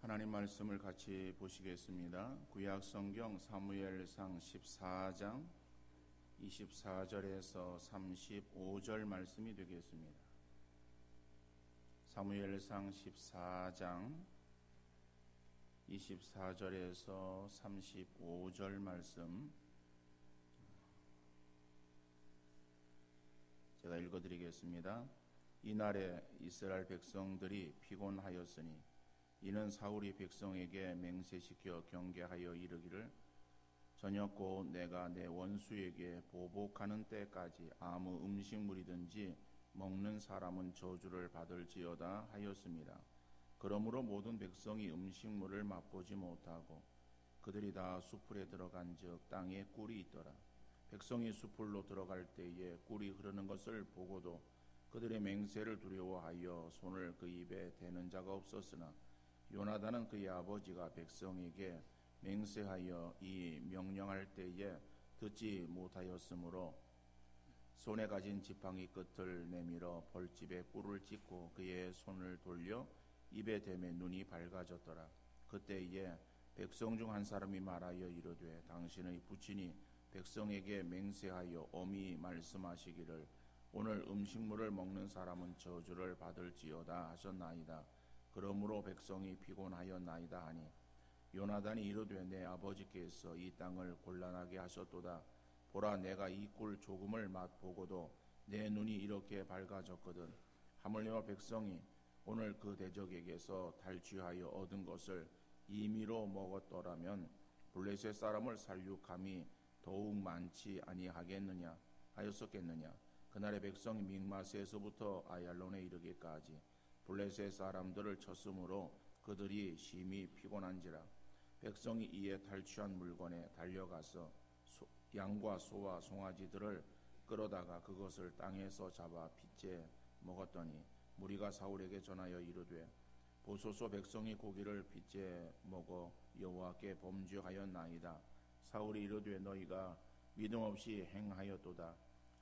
하나님 말씀을 같이 보시겠습니다. 구약 성경 사무엘상 14장 24절에서 35절 말씀이 되겠습니다. 사무엘상 14장 24절에서 35절 말씀 제가 읽어드리겠습니다. 이날에 이스라엘 백성들이 피곤하였으니 이는 사울이 백성에게 맹세시켜 경계하여 이르기를 저녁 내가 내 원수에게 보복하는 때까지 아무 음식물이든지 먹는 사람은 저주를 받을지어다 하였습니다. 그러므로 모든 백성이 음식물을 맛보지 못하고 그들이 다 수풀에 들어간즉 땅에 꿀이 있더라. 백성이 수풀로 들어갈 때에 꿀이 흐르는 것을 보고도 그들의 맹세를 두려워하여 손을 그 입에 대는 자가 없었으나 요나단은 그의 아버지가 백성에게 맹세하여 이 명령할 때에 듣지 못하였으므로 손에 가진 지팡이 끝을 내밀어 벌집에 꿀을 찍고 그의 손을 돌려 입에 대매 눈이 밝아졌더라. 그때에 백성 중 한 사람이 말하여 이르되 당신의 부친이 백성에게 맹세하여 엄히 말씀하시기를 오늘 음식물을 먹는 사람은 저주를 받을지어다 하셨나이다. 그러므로 백성이 피곤하였나이다 하니 요나단이 이르되 내 아버지께서 이 땅을 곤란하게 하셨도다. 보라 내가 이 꿀 조금을 맛보고도 내 눈이 이렇게 밝아졌거든. 하물며 백성이 오늘 그 대적에게서 탈취하여 얻은 것을 임의로 먹었더라면 블레셋 사람을 살육함이 더욱 많지 아니하겠느냐 하였었겠느냐. 그날의 백성이 믹마스에서부터 아얄론에 이르기까지 블레셋 사람들을 쳤으므로 그들이 심히 피곤한지라. 백성이 이에 탈취한 물건에 달려가서 양과 소와 송아지들을 끌어다가 그것을 땅에서 잡아 빚제 먹었더니 무리가 사울에게 전하여 이르되 보소서 백성이 고기를 빚제 먹어 여호와께 범죄하였나이다. 사울이 이르되 너희가 믿음 없이 행하였도다.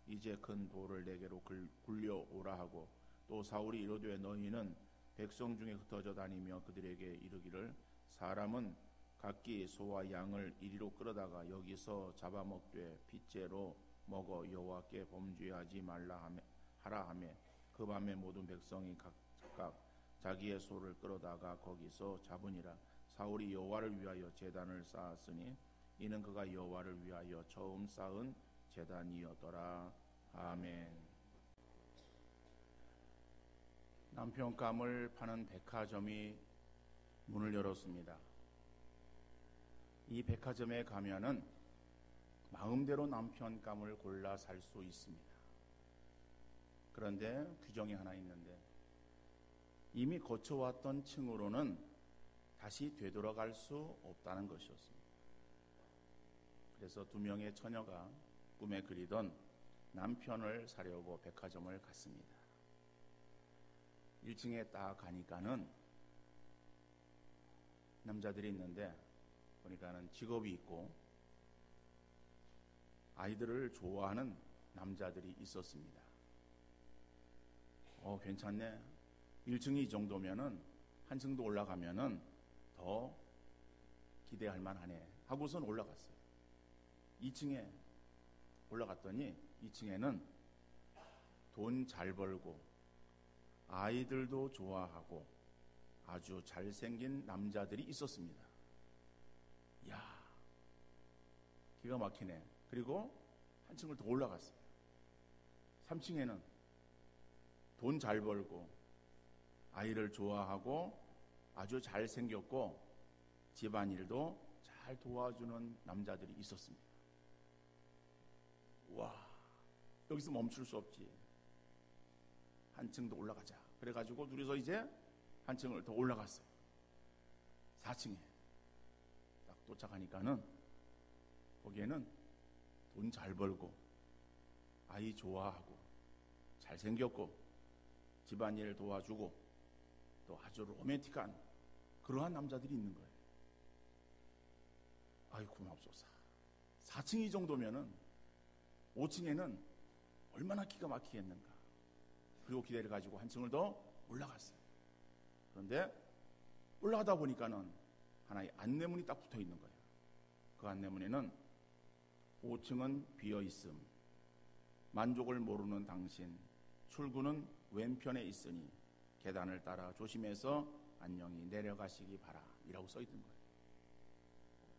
이제 큰 돌을 내게로 굴려오라 하고 또 사울이 이르되 너희는 백성 중에 흩어져 다니며 그들에게 이르기를 사람은 각기 소와 양을 이리로 끌어다가 여기서 잡아먹되 빚제로 먹어 여호와께 범죄하지 말라 하라 하며 그 밤에 모든 백성이 각각 자기의 소를 끌어다가 거기서 잡으니라. 사울이 여호와를 위하여 제단을 쌓았으니 이는 그가 여호와를 위하여 처음 쌓은 제단이었더라. 아멘. 남편감을 파는 백화점이 문을 열었습니다. 이 백화점에 가면은 마음대로 남편감을 골라 살 수 있습니다. 그런데 규정이 하나 있는데 이미 거쳐왔던 층으로는 다시 되돌아갈 수 없다는 것이었습니다. 그래서 두 명의 처녀가 꿈에 그리던 남편을 사려고 백화점을 갔습니다. 1층에 딱 가니까는 남자들이 있는데 보니까는 직업이 있고 아이들을 좋아하는 남자들이 있었습니다. 괜찮네. 1층이 이 정도면은 한 층도 올라가면은 더 기대할 만하네 하고선 올라갔어요. 2층에 올라갔더니 2층에는 돈 잘 벌고 아이들도 좋아하고 아주 잘생긴 남자들이 있었습니다. 이야, 기가 막히네. 그리고 한 층을 더 올라갔어요. 3층에는 돈 잘 벌고 아이를 좋아하고 아주 잘생겼고 집안일도 잘 도와주는 남자들이 있었습니다. 와, 여기서 멈출 수 없지. 한 층 더 올라가자. 그래가지고 둘이서 이제 한 층을 더 올라갔어요. 4층에 딱 도착하니까는 거기에는 돈 잘 벌고 아이 좋아하고 잘생겼고 집안일 도와주고 또 아주 로맨틱한 그러한 남자들이 있는 거예요. 아이 고맙소서. 4층이 정도면은 5층에는 얼마나 기가 막히겠는가. 그리고 기대를 가지고 한 층을 더 올라갔어요. 그런데 올라가다 보니까는 하나의 안내문이 딱 붙어 있는 거예요. 그 안내문에는 5층은 비어 있음, 만족을 모르는 당신, 출구는 왼편에 있으니 계단을 따라 조심해서 안녕히 내려가시기 바라 이라고 써 있는 거예요.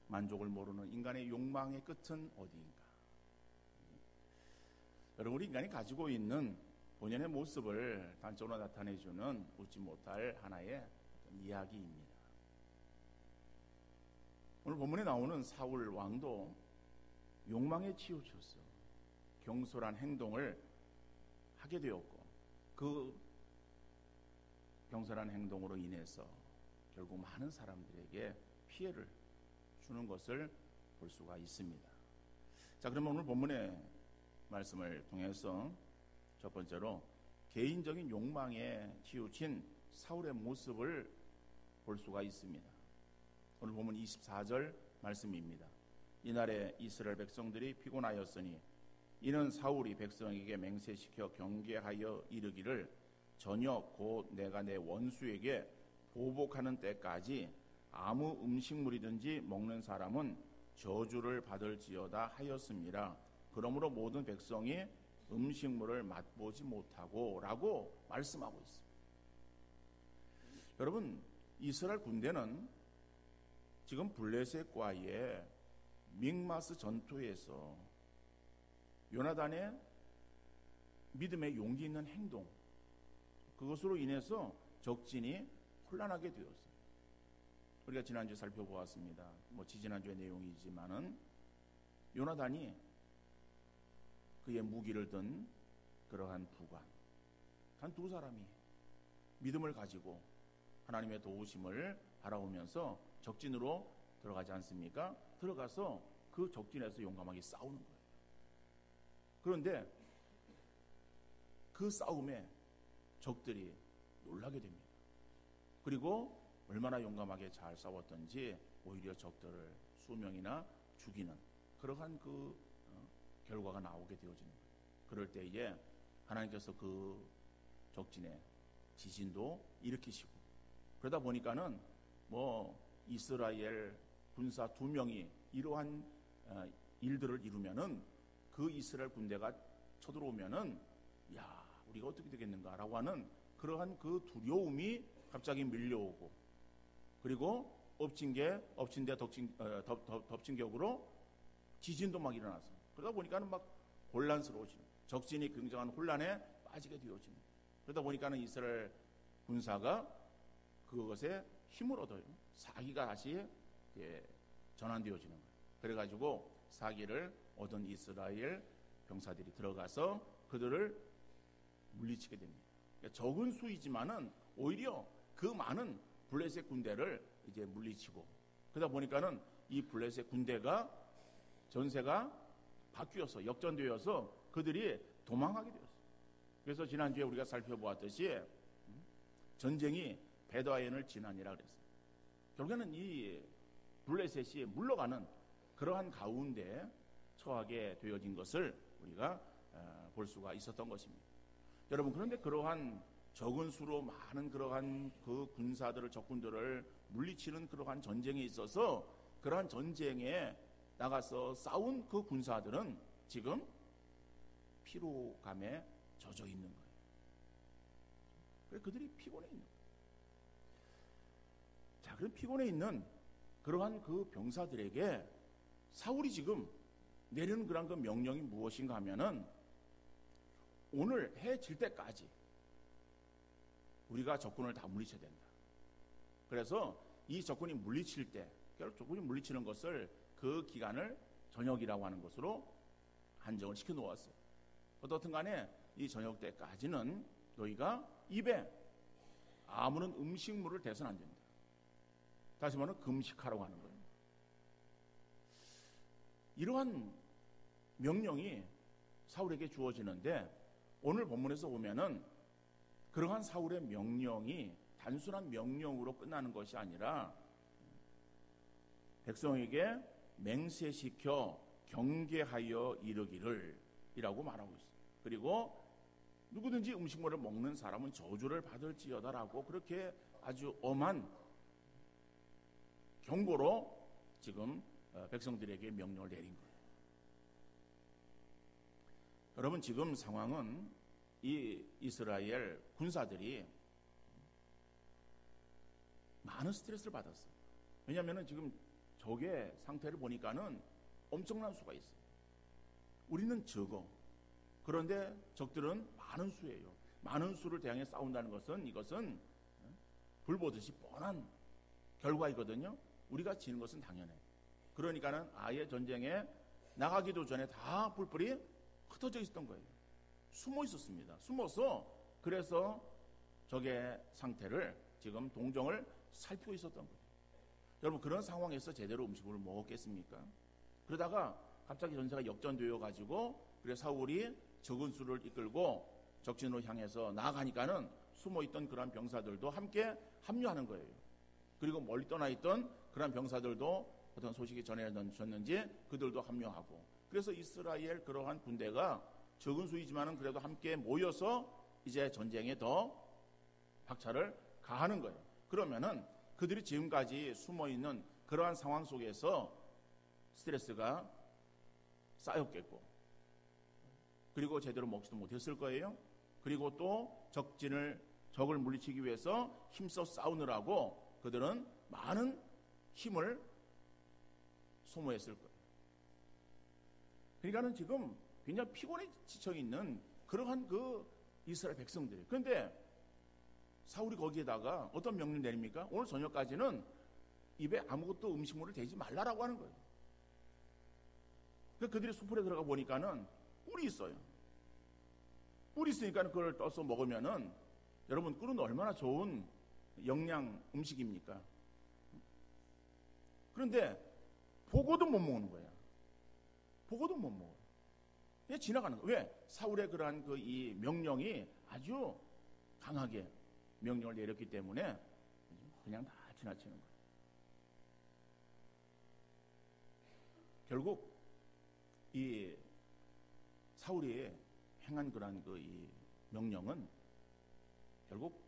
만족을 모르는 인간의 욕망의 끝은 어디인가? 여러분, 우리 인간이 가지고 있는 본연의 모습을 단적으로 나타내주는 웃지 못할 하나의 이야기입니다. 오늘 본문에 나오는 사울 왕도 욕망에 치우쳐서 경솔한 행동을 하게 되었고, 그 경솔한 행동으로 인해서 결국 많은 사람들에게 피해를 주는 것을 볼 수가 있습니다. 자, 그러면 오늘 본문의 말씀을 통해서 첫 번째로 개인적인 욕망에 치우친 사울의 모습을 볼 수가 있습니다. 오늘 본문 24절 말씀입니다. 이날에 이스라엘 백성들이 피곤하였으니 이는 사울이 백성에게 맹세시켜 경계하여 이르기를 저녁 곧 내가 내 원수에게 보복하는 때까지 아무 음식물이든지 먹는 사람은 저주를 받을지어다 하였습니다. 그러므로 모든 백성이 음식물을 맛보지 못하고 라고 말씀하고 있습니다. 여러분, 이스라엘 군대는 지금 블레셋과의 믹마스 전투에서 요나단의 믿음의 용기 있는 행동, 그것으로 인해서 적진이 혼란하게 되었어요. 우리가 지난주에 살펴보았습니다. 지지난주의 내용이지만은 요나단이 그의 무기를 든 그러한 부관, 단 두 사람이 믿음을 가지고 하나님의 도우심을 바라보면서 적진으로 들어가지 않습니까? 들어가서 그 적진에서 용감하게 싸우는 거예요. 그런데 그 싸움에 적들이 놀라게 됩니다. 그리고 얼마나 용감하게 잘 싸웠던지 오히려 적들을 수명이나 죽이는 그러한 결과가 나오게 되어지는 거예요. 그럴 때에 하나님께서 그 적진에 지진도 일으키시고, 그러다 보니까는 이스라엘 군사 2명이 이러한 일들을 이루면은 그 이스라엘 군대가 쳐들어오면은 우리가 어떻게 되겠는가라고 하는 그러한 그 두려움이 갑자기 밀려오고, 그리고 엎친 데 덮친 격으로 지진도 막 일어나서, 그러다 보니까는 막 혼란스러워지는, 적진이 굉장한 혼란에 빠지게 되어지는, 그러다 보니까는 이스라엘 군사가 그것에 힘을 얻어요. 사기가 다시 전환되어지는 거예요. 그래가지고 사기를 얻은 이스라엘 병사들이 들어가서 그들을 물리치게 됩니다. 그러니까 적은 수이지만은 오히려 그 많은 블레셋 군대를 이제 물리치고, 그러다 보니까는 이 블레셋 군대가 전세가 바뀌어서 역전되어서 그들이 도망하게 되었어요. 그래서 지난주에 우리가 살펴보았듯이 전쟁이 베드와인을 지나니라 그랬어요. 결국에는 이 블레셋이 물러가는 그러한 가운데 처하게 되어진 것을 우리가 볼 수가 있었던 것입니다. 여러분, 그런데 그러한 적은 수로 많은 그러한 그 군사들을, 적군들을 물리치는 그러한 전쟁에 있어서 그러한 전쟁에 나가서 싸운 그 군사들은 지금 피로감에 젖어 있는 거예요. 그래서 그들이 피곤해 있는 거예요. 자, 그럼 피곤해 있는 그러한 그 병사들에게 사울이 지금 내리는 그런 그 명령이 무엇인가 하면은 오늘 해 질 때까지 우리가 적군을 다 물리쳐야 된다. 그래서 이 적군이 물리칠 때, 적군이 물리치는 것을 그 기간을 저녁이라고 하는 것으로 한정을 시켜 놓았어요. 어떻든 간에 이 저녁 때까지는 너희가 입에 아무런 음식물을 대서는 안 된다. 다시 말하면 금식하라고 하는 거예요. 이러한 명령이 사울에게 주어지는데, 오늘 본문에서 보면은 그러한 사울의 명령이 단순한 명령으로 끝나는 것이 아니라 백성에게 맹세시켜 경계하여 이르기를 이라고 말하고 있어요. 그리고 누구든지 음식물을 먹는 사람은 저주를 받을지어다라고 그렇게 아주 엄한 경고로 지금 백성들에게 명령을 내린 거예요. 여러분, 지금 상황은 이 이스라엘 군사들이 많은 스트레스를 받았어요. 왜냐하면 지금 적의 상태를 보니까는 엄청난 수가 있어요. 우리는 적어. 그런데 적들은 많은 수예요. 많은 수를 대항해 싸운다는 것은 이것은 불보듯이 뻔한 결과이거든요. 우리가 지는 것은 당연해요. 그러니까는 아예 전쟁에 나가기도 전에 다 뿔뿔이 흩어져 있었던 거예요. 숨어 있었습니다. 숨어서 그래서 적의 상태를 지금 동정을 살피고 있었던 거예요. 여러분, 그런 상황에서 제대로 음식을 먹었겠습니까? 그러다가 갑자기 전세가 역전되어 가지고 그래서 사울이 적은 수를 이끌고 적진으로 향해서 나아가니까는 숨어있던 그런 병사들도 함께 합류하는 거예요. 그리고 멀리 떠나 있던 그런 병사들도 어떤 소식이 전해졌는지 그들도 합류하고, 그래서 이스라엘 그러한 군대가 적은 수이지만은 그래도 함께 모여서 이제 전쟁에 더 박차를 가하는 거예요. 그러면은 그들이 지금까지 숨어있는 그러한 상황 속에서 스트레스가 쌓였겠고, 그리고 제대로 먹지도 못했을 거예요. 그리고 또 적을 물리치기 위해서 힘써 싸우느라고 그들은 많은 힘을 소모했을 거예요. 그러니까는 지금 굉장히 피곤해 지쳐 있는 그러한 그 이스라엘 백성들이. 그런데 사울이 거기에다가 어떤 명령 내립니까? 오늘 저녁까지는 입에 아무것도 음식물을 대지 말라라고 하는 거예요. 그들이 숲에 들어가 보니까는 꿀이 있어요. 꿀이 있으니까 그걸 떠서 먹으면은, 여러분, 꿀은 얼마나 좋은 영양 음식입니까? 그런데 보고도 못 먹는 거야. 보고도 못 먹어. 그냥 지나가는 거야. 왜? 사울의 그러한 이 명령이 아주 강하게 명령을 내렸기 때문에 그냥 다 지나치는 거예요. 결국 이 사울이 행한 그러한 이 명령은 결국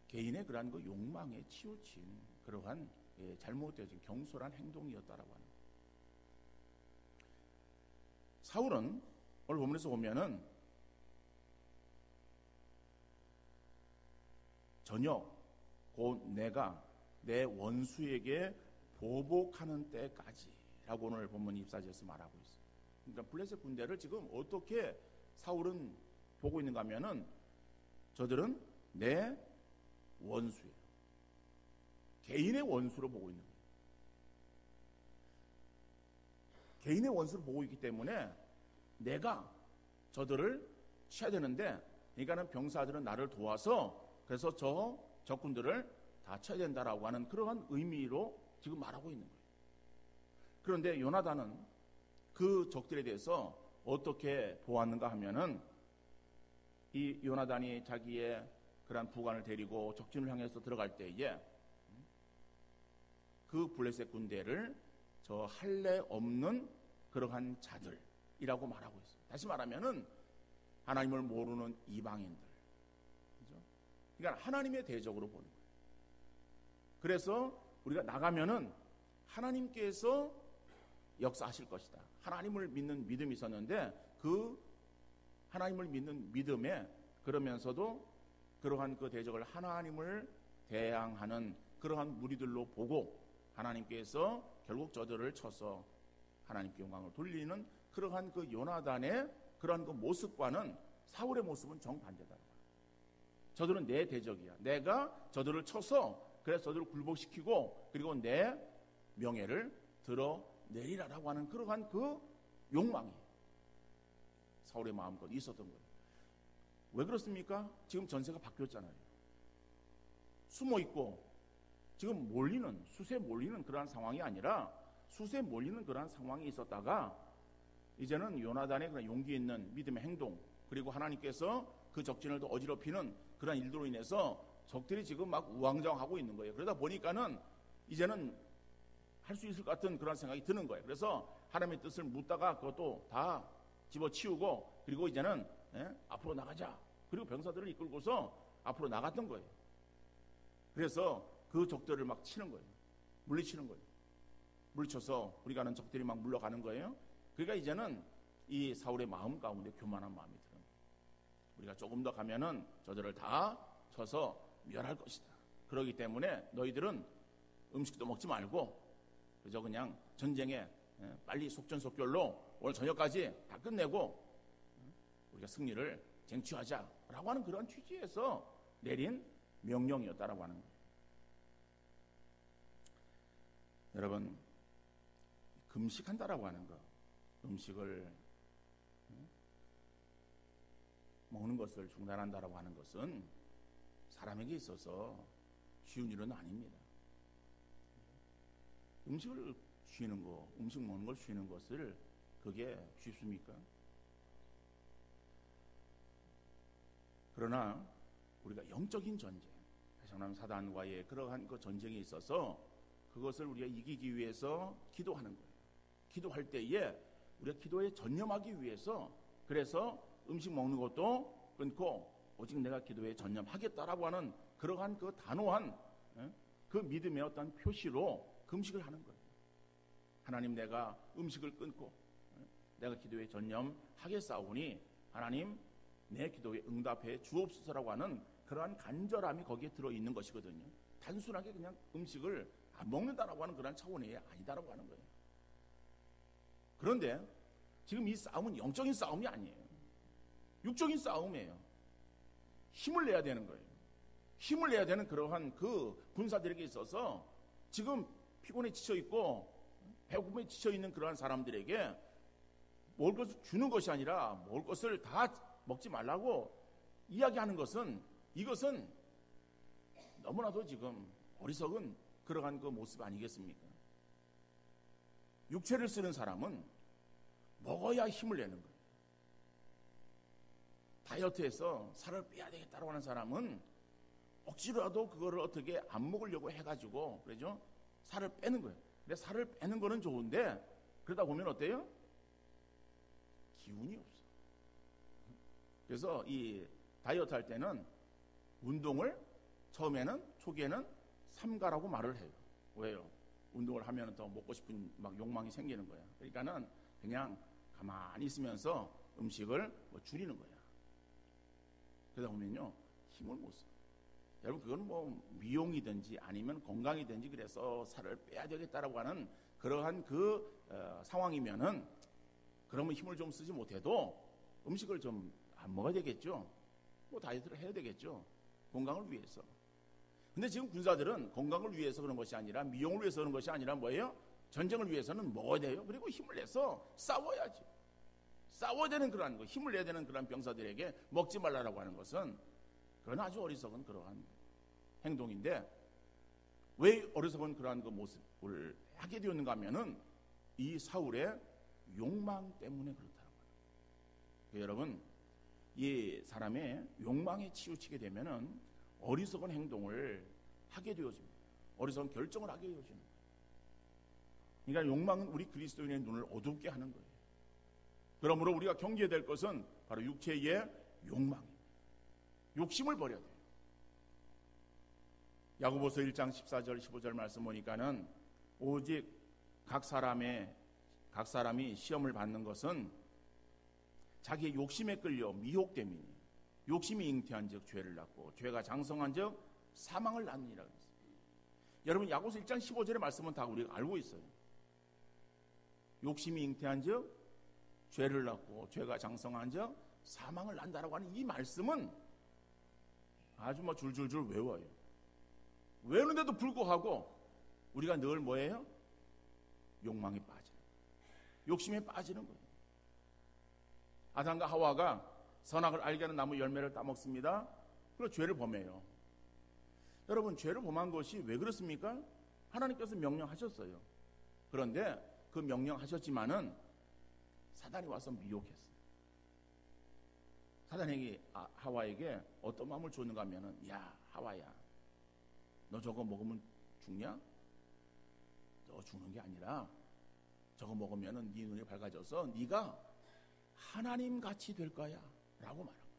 개인의 그러한 욕망에 치우친 그러한 잘못되어진 경솔한 행동이었다라고 하는 거예요. 사울은 오늘 본문에서 보면은 저녁 곧 내가 내 원수에게 보복하는 때까지라고 오늘 본문 24절에서 말하고 있어요. 그러니까 블레셋 군대를 지금 어떻게 사울은 보고 있는가 하면은 저들은 내 원수예요. 개인의 원수로 보고 있는 거예요. 개인의 원수를 보고 있기 때문에 내가 저들을 쳐야 되는데, 그러니까는 병사들은 나를 도와서 그래서 저 적군들을 다 쳐야 된다라고 하는 그러한 의미로 지금 말하고 있는 거예요. 그런데 요나단은 그 적들에 대해서 어떻게 보았는가 하면은, 이 요나단이 자기의 그러한 부관을 데리고 적진을 향해서 들어갈 때에 그 블레셋 군대를 저 할례 없는 그러한 자들이라고 말하고 있어요. 다시 말하면은 하나님을 모르는 이방인들. 그죠? 그러니까 하나님의 대적으로 보는 거예요. 그래서 우리가 나가면은 하나님께서 역사하실 것이다. 하나님을 믿는 믿음이 있었는데 그 하나님을 믿는 믿음에 그러면서도 그러한 그 대적을 하나님을 대항하는 그러한 무리들로 보고 하나님께서 결국 저들을 쳐서 하나님께 영광을 돌리는 그러한 그 요나단의 그러한 그 모습과는 사울의 모습은 정반대다. 저들은 내 대적이야. 내가 저들을 쳐서 그래서 저들을 굴복시키고 그리고 내 명예를 드러내리라라고 하는 그러한 그 욕망이 사울의 마음껏 있었던 거예요. 왜 그렇습니까? 지금 전세가 바뀌었잖아요. 숨어있고 지금 몰리는, 숫에 몰리는 그러한 상황이 아니라 숫에 몰리는 그러한 상황이 있었다가 이제는 요나단의 그런 용기 있는 믿음의 행동, 그리고 하나님께서 그 적진을 더 어지럽히는 그런 일들로 인해서 적들이 지금 막 우왕좌왕하고 있는 거예요. 그러다 보니까는 이제는 할 수 있을 것 같은 그런 생각이 드는 거예요. 그래서 하나님의 뜻을 묻다가 그것도 다 집어치우고 그리고 이제는 앞으로 나가자. 그리고 병사들을 이끌고서 앞으로 나갔던 거예요. 그래서 그 적들을 막 치는 거예요. 물리치는 거예요. 물리쳐서 우리가 아는 적들이 막 물러가는 거예요. 그러니까 이제는 이 사울의 마음 가운데 교만한 마음이 드는 거예요. 우리가 조금 더 가면은 저들을 다 쳐서 멸할 것이다. 그렇기 때문에 너희들은 음식도 먹지 말고 그저 그냥 전쟁에 빨리 속전속결로 오늘 저녁까지 다 끝내고 우리가 승리를 쟁취하자라고 하는 그런 취지에서 내린 명령이었다라고 하는 거예요. 여러분, 금식한다라고 하는 거, 음식을 먹는 것을 중단한다라고 하는 것은 사람에게 있어서 쉬운 일은 아닙니다. 음식을 쉬는 거, 음식 먹는 걸 쉬는 것을 그게 쉽습니까? 그러나 우리가 영적인 전쟁, 다시 말하면 사단과의 그러한 그 전쟁에 있어서 그것을 우리가 이기기 위해서 기도하는 거예요. 기도할 때에 우리가 기도에 전념하기 위해서 그래서 음식 먹는 것도 끊고 오직 내가 기도에 전념하겠다라고 하는 그러한 그 단호한 그 믿음의 어떤 표시로 금식을 하는 거예요. 하나님, 내가 음식을 끊고 내가 기도에 전념하겠사오니 하나님 내 기도에 응답해 주옵소서라고 하는 그러한 간절함이 거기에 들어있는 것이거든요. 단순하게 그냥 음식을 안 먹는다라고 하는 그런 차원이 아니다라고 하는 거예요. 그런데 지금 이 싸움은 영적인 싸움이 아니에요. 육적인 싸움이에요. 힘을 내야 되는 거예요. 힘을 내야 되는 그러한 그 군사들에게 있어서 지금 피곤에 지쳐있고 배고픔에 지쳐있는 그러한 사람들에게 먹을 것을 주는 것이 아니라 먹을 것을 다 먹지 말라고 이야기하는 것은 이것은 너무나도 지금 어리석은 그러한 그 모습 아니겠습니까? 육체를 쓰는 사람은 먹어야 힘을 내는 거예요. 다이어트해서 살을 빼야 되겠다고 하는 사람은 억지로라도 그거를 어떻게 안 먹으려고 해가지고 그러죠? 살을 빼는 거예요. 근데 살을 빼는 거는 좋은데 그러다 보면 어때요? 기운이 없어. 그래서 이 다이어트 할 때는 운동을 처음에는 초기에는 삼가라고 말을 해요. 왜요? 운동을 하면 더 먹고 싶은 막 욕망이 생기는 거야. 그러니까는 그냥 가만히 있으면서 음식을 줄이는 거야. 그러다 보면요 힘을 못 써. 여러분, 그건 뭐 미용이든지 아니면 건강이든지 그래서 살을 빼야 되겠다라고 하는 그러한 그 상황이면은 그러면 힘을 좀 쓰지 못해도 음식을 좀 안 먹어야 되겠죠. 뭐 다이어트를 해야 되겠죠. 건강을 위해서. 근데 지금 군사들은 건강을 위해서 그런 것이 아니라 미용을 위해서 그런 것이 아니라 뭐예요? 전쟁을 위해서는 먹어야 돼요. 그리고 힘을 내서 싸워야지. 싸워야 되는 그러한 거, 힘을 내야 되는 그러한 병사들에게 먹지 말라라고 하는 것은 그건 아주 어리석은 그러한 행동인데 왜 어리석은 그러한 그 모습을 하게 되었는가 하면은 이 사울의 욕망 때문에 그렇다고 합니다. 여러분, 이 사람의 욕망에 치우치게 되면은 어리석은 행동을 하게 되어집니다. 어리석은 결정을 하게 되어집니다. 그러니까 욕망은 우리 그리스도인의 눈을 어둡게 하는 거예요. 그러므로 우리가 경계해야 될 것은 바로 육체의 욕망입니다. 욕심을 버려야 돼요. 야고보서 1장 14절 15절 말씀 보니까는 오직 각 사람이 시험을 받는 것은 자기의 욕심에 끌려 미혹됨이니 욕심이 잉태한 즉 죄를 낳고 죄가 장성한 즉 사망을 낳느니라 그랬어요. 여러분, 야고보서 1장 15절의 말씀은 다 우리가 알고 있어요. 욕심이 잉태한 즉 죄를 낳고 죄가 장성한 즉 사망을 낳는다라고 하는 이 말씀은 아주 뭐 줄줄줄 외워요. 외우는데도 불구하고 우리가 늘 뭐예요? 욕망에 빠지는 거예요. 욕심에 빠지는 거예요. 아담과 하와가 선악을 알게 하는 나무 열매를 따먹습니다. 그리고 죄를 범해요. 여러분, 죄를 범한 것이 왜 그렇습니까? 하나님께서 명령하셨어요. 그런데 그 명령하셨지만은 사단이 와서 미혹했어요. 사단에게 하와에게 어떤 마음을 줬는가 하면은, 야 하와야, 너 저거 먹으면 죽냐? 너 죽는 게 아니라 저거 먹으면은 네 눈이 밝아져서 네가 하나님 같이 될 거야 라고 말한 거예요.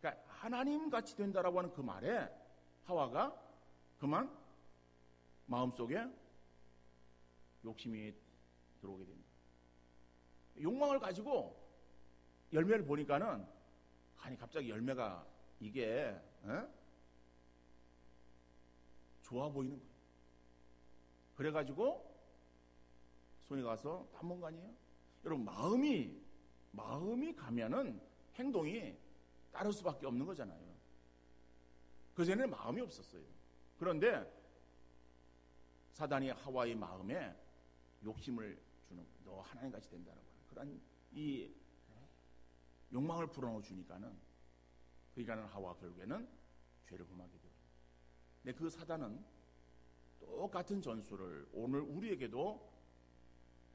그러니까 하나님 같이 된다라고 하는 그 말에 하와가 그만 마음속에 욕심이 들어오게 됩니다. 욕망을 가지고 열매를 보니까는 아니 갑자기 열매가 이게 좋아 보이는 거예요. 그래가지고 손이 가서 딴 거 아니에요? 여러분 마음이 가면은 행동이 따를 수밖에 없는 거잖아요. 그전에는 마음이 없었어요. 그런데 사단이 하와의 마음에 욕심을 주는 거예요. 너 하나님같이 된다라고 하는 그런 이 욕망을 불어넣어 주니까는 그러니까는 하와 결국에는 죄를 범하게 돼요. 근데 그 사단은 똑같은 전술을 오늘 우리에게도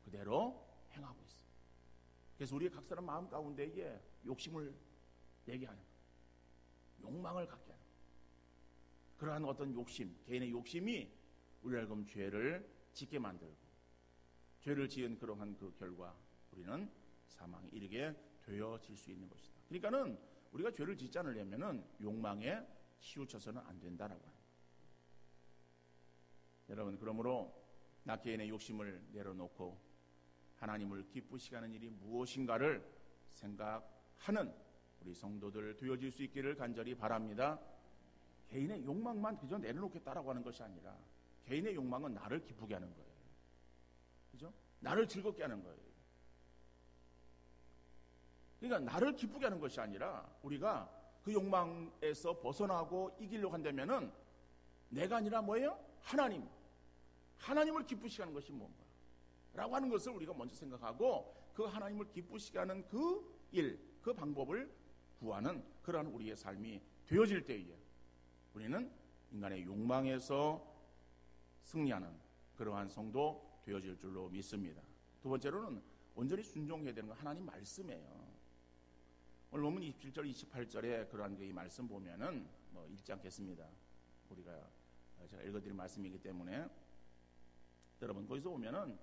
그대로 행하고 있어요. 그래서 우리의 각 사람 마음 가운데에 욕심을 내게 하는 거예요. 욕망을 갖게 하는 거예요. 그러한 어떤 욕심, 개인의 욕심이 우리를 알고 죄를 짓게 만들고 죄를 지은 그러한 그 결과 우리는 사망에 이르게 되어질 수 있는 것이다. 그러니까는 우리가 죄를 짓지 않으려면은 욕망에 치우쳐서는 안 된다라고 합니다. 여러분, 그러므로 나 개인의 욕심을 내려놓고 하나님을 기쁘시게 하는 일이 무엇인가를 생각하는 우리 성도들 되어질 수 있기를 간절히 바랍니다. 개인의 욕망만 그저 내려놓겠다라고 하는 것이 아니라 개인의 욕망은 나를 기쁘게 하는 거예요. 그죠? 나를 즐겁게 하는 거예요. 그러니까 나를 기쁘게 하는 것이 아니라 우리가 그 욕망에서 벗어나고 이기려고 한다면은 내가 아니라 뭐예요? 하나님을 기쁘시게 하는 것이 뭔가 라고 하는 것을 우리가 먼저 생각하고 그 하나님을 기쁘시게 하는 그 일, 그 방법을 구하는 그러한 우리의 삶이 되어질 때에 우리는 인간의 욕망에서 승리하는 그러한 성도 되어질 줄로 믿습니다. 두 번째로는 온전히 순종해야 되는 건 하나님 말씀이에요. 오늘 본문 27절, 28절에 그러한 그 이 말씀 보면은 읽지 않겠습니다. 제가 읽어드릴 말씀이기 때문에 여러분 거기서 보면은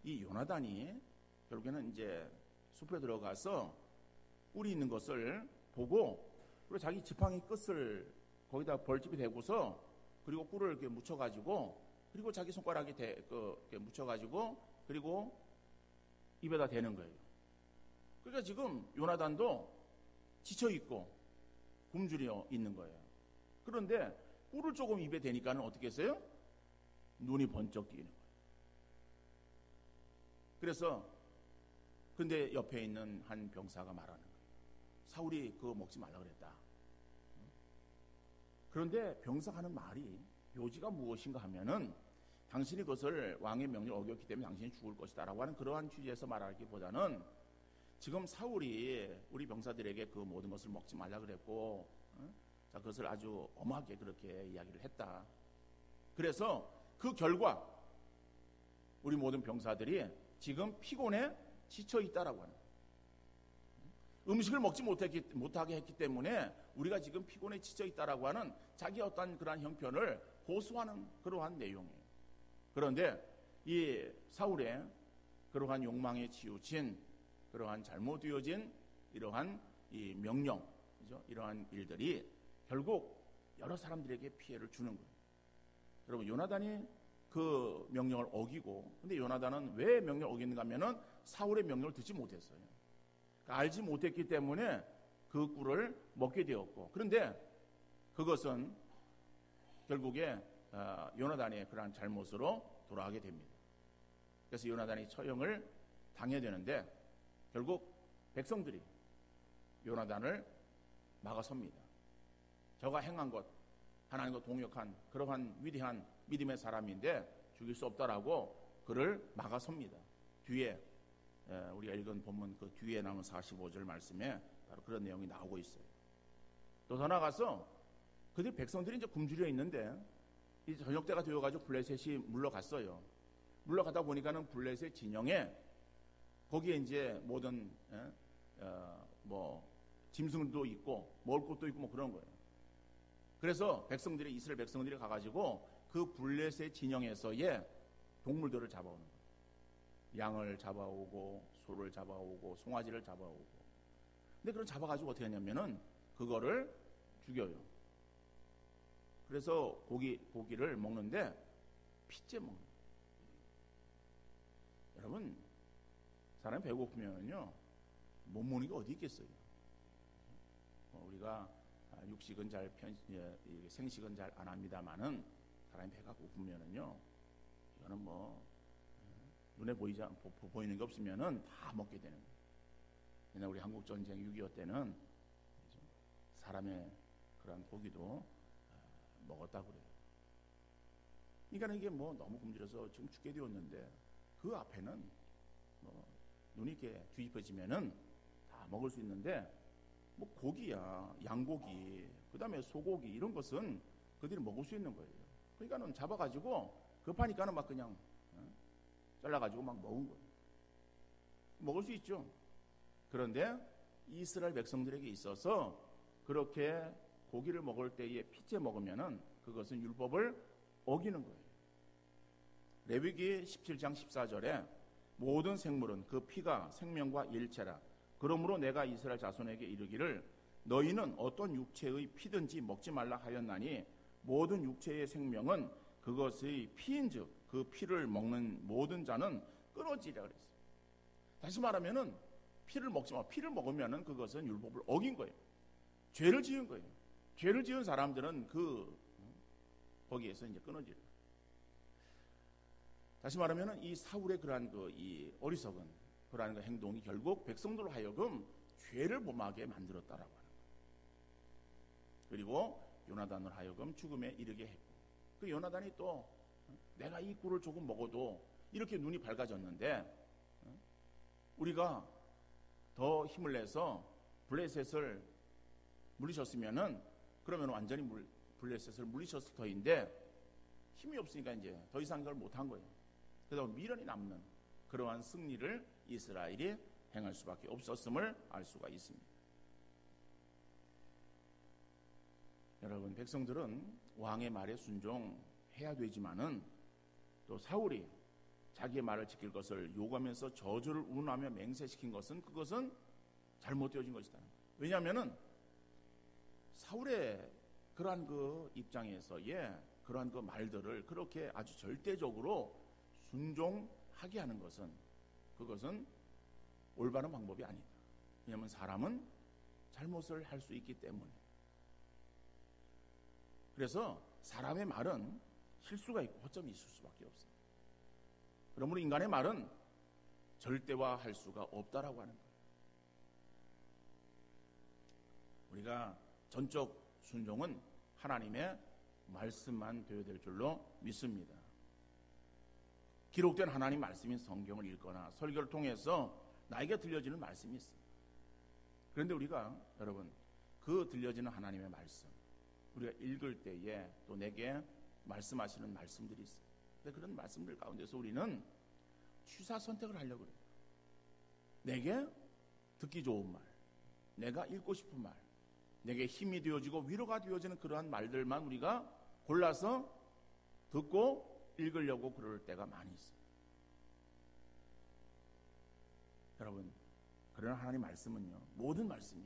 이 요나단이 결국에는 이제 숲에 들어가서 꿀이 있는 것을 보고 그리고 자기 지팡이 끝을 거기다 벌집이 대고서 그리고 꿀을 이렇게 묻혀가지고 그리고 자기 손가락에 이렇게 묻혀가지고 그리고 입에다 대는 거예요. 그러니까 지금 요나단도 지쳐있고 굶주려 있는 거예요. 그런데 꿀을 조금 입에 대니까는 어떻게 했어요? 눈이 번쩍 뜨이는 거예요. 그래서 근데 옆에 있는 한 병사가 말하는 거예요. 사울이 그거 먹지 말라 그랬다. 그런데 병사가 하는 말이 요지가 무엇인가 하면은 당신이 그것을 왕의 명령을 어겼기 때문에 당신이 죽을 것이다 라고 하는 그러한 취지에서 말하기보다는 지금 사울이 우리 병사들에게 그 모든 것을 먹지 말라 그랬고 자, 그것을 아주 엄하게 그렇게 이야기를 했다. 그래서 그 결과 우리 모든 병사들이 지금 피곤해 지쳐 있다라고 하는 거예요. 음식을 먹지 못하게 했기 때문에 우리가 지금 피곤해 지쳐 있다라고 하는 자기 어떤 그러한 형편을 고수하는 그러한 내용이에요. 그런데 이 사울의 그러한 욕망에 치우친 그러한 잘못되어진 이러한 이 명령, 그죠? 이러한 일들이 결국 여러 사람들에게 피해를 주는 거예요. 여러분, 요나단이 그 명령을 어기고, 근데 요나단은 왜 명령을 어기는가 하면은 사울의 명령을 듣지 못했어요. 그러니까 알지 못했기 때문에 그 꿀을 먹게 되었고, 그런데 그것은 결국에 요나단의 그러한 잘못으로 돌아가게 됩니다. 그래서 요나단이 처형을 당해야 되는데 결국 백성들이 요나단을 막아섭니다. 저가 행한 것, 하나님과 동역한 그러한 위대한 믿음의 사람인데 죽일 수 없다라고 그를 막아섭니다. 뒤에 우리가 읽은 본문 그 뒤에 나온 45절 말씀에 바로 그런 내용이 나오고 있어요. 또 더 나아가서 그들 백성들이 이제 굶주려 있는데 이제 저녁 때가 되어가지고 블레셋이 물러갔어요. 물러가다 보니까는 블레셋 진영에 거기에 이제 모든 짐승도 있고 먹을 것도 있고 뭐 그런 거예요. 그래서 이스라엘 백성들이 가가지고 그 블레셋 진영에서의 동물들을 잡아오는 거예요. 양을 잡아오고 소를 잡아오고 송아지를 잡아오고. 근데 그걸 잡아가지고 어떻게 하냐면은 그거를 죽여요. 그래서 고기를 먹는데 핏째 먹는 거예요. 여러분, 사람이 배고프면요 못 먹는 게 어디 있겠어요? 우리가 육식은 생식은 잘 안 합니다만은 사람이 배가 고프면은요 이거는 뭐 눈에 보이는 게 없으면은 다 먹게 되는 거예요. 옛날 우리 한국 전쟁 6.25 때는 사람의 그런 고기도 먹었다고 그래요. 그러니까 이게 뭐 너무 굶주려서 지금 죽게 되었는데 그 앞에는 뭐 눈이 이렇게 뒤집어지면은 다 먹을 수 있는데 뭐 고기야, 양고기, 그 다음에 소고기 이런 것은 그들이 먹을 수 있는 거예요. 그러니까는 잡아가지고 급하니까는 막 그냥 잘라가지고 막 먹은 거예요. 먹을 수 있죠. 그런데 이스라엘 백성들에게 있어서 그렇게 고기를 먹을 때에 피째 먹으면은 그것은 율법을 어기는 거예요. 레위기 17장 14절에 모든 생물은 그 피가 생명과 일체라. 그러므로 내가 이스라엘 자손에게 이르기를 너희는 어떤 육체의 피든지 먹지 말라 하였나니 모든 육체의 생명은 그것의 피인즉 그 피를 먹는 모든 자는 끊어지리라 그랬어요. 다시 말하면은 피를 먹지 마. 피를 먹으면은 그것은 율법을 어긴 거예요. 죄를 지은 거예요. 죄를 지은 사람들은 거기에서 이제 끊어지려. 다시 말하면은 이 사울의 그러한 이 어리석은 그러한 행동이 결국 백성들로 하여금 죄를 범하게 만들었다라고 하는 거예요. 그리고 요나단을 하여금 죽음에 이르게 했고, 그 요나단이 또 내가 이 꿀을 조금 먹어도 이렇게 눈이 밝아졌는데 우리가 더 힘을 내서 블레셋을 물리쳤으면은 그러면 완전히 블레셋을 물리쳤을 터인데 힘이 없으니까 이제 더 이상 그걸 못한 거예요. 그래서 미련이 남는 그러한 승리를 이스라엘이 행할 수밖에 없었음을 알 수가 있습니다. 여러분, 백성들은 왕의 말에 순종해야 되지만은 또 사울이 자기의 말을 지킬 것을 요구하면서 저주를 운운하며 맹세시킨 것은 그것은 잘못되어진 것이다. 왜냐하면은 사울의 그러한 그 입장에서의 그러한 그 말들을 그렇게 아주 절대적으로 순종하게 하는 것은 그것은 올바른 방법이 아니다. 왜냐하면 사람은 잘못을 할 수 있기 때문에. 그래서 사람의 말은 실수가 있고 허점이 있을 수밖에 없어요. 그러므로 인간의 말은 절대화할 수가 없다라고 하는 거예요. 우리가 전적 순종은 하나님의 말씀만 되어야 될 줄로 믿습니다. 기록된 하나님 말씀인 성경을 읽거나 설교를 통해서 나에게 들려지는 말씀이 있어요. 그런데 우리가 여러분 그 들려지는 하나님의 말씀 우리가 읽을 때에 또 내게 말씀하시는 말씀들이 있어요. 근데 그런 말씀들 가운데서 우리는 취사 선택을 하려고 그래요. 내게 듣기 좋은 말, 내가 읽고 싶은 말, 내게 힘이 되어지고 위로가 되어지는 그러한 말들만 우리가 골라서 듣고 읽으려고 그럴 때가 많이 있어요. 여러분, 그러나 하나님 말씀은요, 모든 말씀이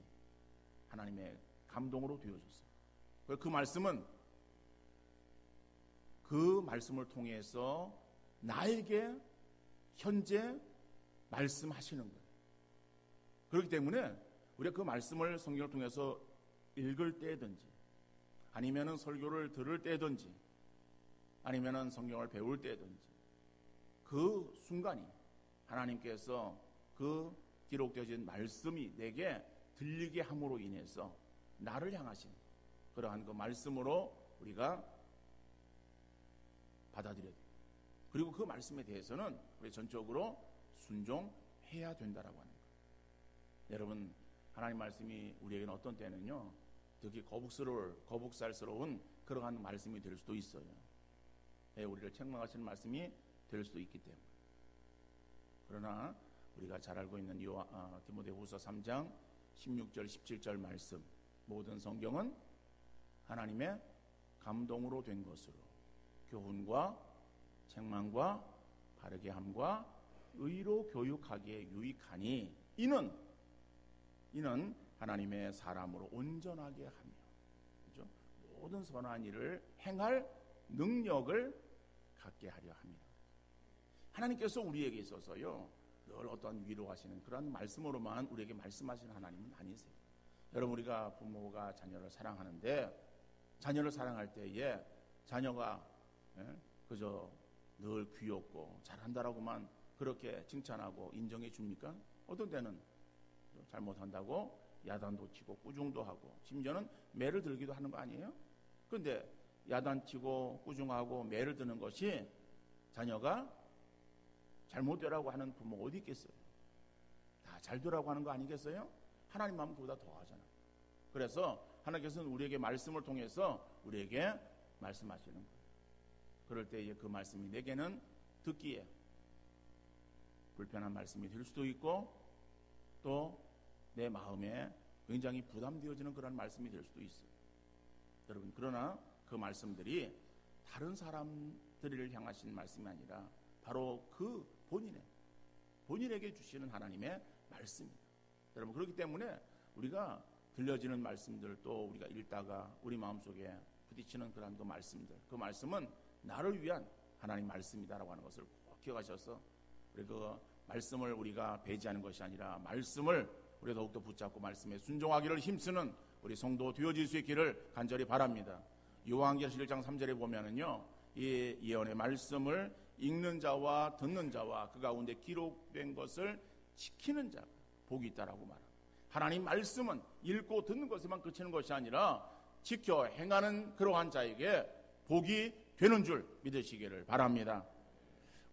하나님의 감동으로 되어졌어요. 그 말씀은 그 말씀을 통해서 나에게 현재 말씀하시는 거예요. 그렇기 때문에 우리가 그 말씀을 성경을 통해서 읽을 때든지 아니면은 설교를 들을 때든지 아니면은 성경을 배울 때든지 그 순간이 하나님께서 그 기록되어진 말씀이 내게 들리게 함으로 인해서 나를 향하신 그러한 그 말씀으로 우리가 받아들여야 돼요. 그리고 그 말씀에 대해서는 우리 전적으로 순종해야 된다라고 하는 거예요. 여러분, 하나님 말씀이 우리에게는 어떤 때는요, 특히 거북살스러운 그러한 말씀이 될 수도 있어요. 우리를 책망하시는 말씀이 될 수도 있기 때문에. 그러나 우리가 잘 알고 있는 디모데후서 3장 16절 17절 말씀, 모든 성경은 하나님의 감동으로 된 것으로 교훈과 책망과 바르게 함과 의로 교육하기에 유익하니 이는 하나님의 사람으로 온전하게 하며, 그렇죠? 모든 선한 일을 행할 능력을 갖게 하려 합니다. 하나님께서 우리에게 있어서요 늘 어떤 위로하시는 그런 말씀으로만 우리에게 말씀하시는 하나님은 아니세요. 여러분, 우리가 부모가 자녀를 사랑하는데 자녀를 사랑할 때에 자녀가 그저 늘 귀엽고 잘한다라고만 그렇게 칭찬하고 인정해 줍니까? 어떤 때는 잘못한다고 야단도 치고 꾸중도 하고 심지어는 매를 들기도 하는 거 아니에요? 그런데 야단치고 꾸중하고 매를 드는 것이 자녀가 잘못되라고 하는 부모 어디 있겠어요? 다 잘되라고 하는 거 아니겠어요? 하나님 하면 그보다 더 하잖아요. 그래서 하나님께서는 우리에게 말씀을 통해서 우리에게 말씀하시는 거예요. 그럴 때 그 말씀이 내게는 듣기에 불편한 말씀이 될 수도 있고 또 내 마음에 굉장히 부담되어지는 그런 말씀이 될 수도 있어요. 여러분, 그러나 그 말씀들이 다른 사람들을 향하신 말씀이 아니라 바로 그 본인에게 주시는 하나님의 말씀입니다. 여러분, 그렇기 때문에 우리가 들려지는 말씀들 또 우리가 읽다가 우리 마음속에 부딪히는 그런 그 말씀들, 그 말씀은 나를 위한 하나님 말씀이다라고 하는 것을 꼭 기억하셔서 우리 그 말씀을 우리가 배제하는 것이 아니라 말씀을 우리가 더욱더 붙잡고 말씀에 순종하기를 힘쓰는 우리 성도 되어질 수 있기를 간절히 바랍니다. 요한계시록 1장 3절에 보면은요, 이 예언의 말씀을 읽는 자와 듣는 자와 그 가운데 기록된 것을 지키는 자가 복이 있다라고 말합니다. 하나님 말씀은 읽고 듣는 것에만 그치는 것이 아니라 지켜 행하는 그러한 자에게 복이 되는 줄 믿으시기를 바랍니다.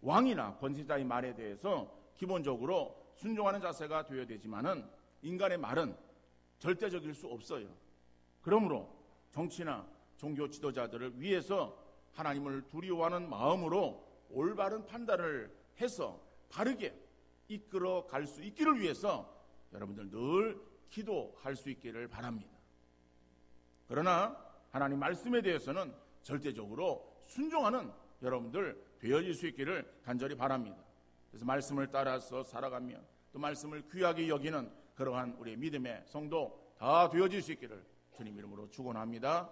왕이나 권세자의 말에 대해서 기본적으로 순종하는 자세가 되어야 되지만은 인간의 말은 절대적일 수 없어요. 그러므로 정치나 종교 지도자들을 위해서 하나님을 두려워하는 마음으로 올바른 판단을 해서 바르게 이끌어 갈 수 있기를 위해서 여러분들 늘 기도할 수 있기를 바랍니다. 그러나 하나님 말씀에 대해서는 절대적으로 순종하는 여러분들 되어질 수 있기를 간절히 바랍니다. 그래서 말씀을 따라서 살아가며 또 말씀을 귀하게 여기는 그러한 우리의 믿음의 성도 다 되어질 수 있기를 주님 이름으로 축원합니다.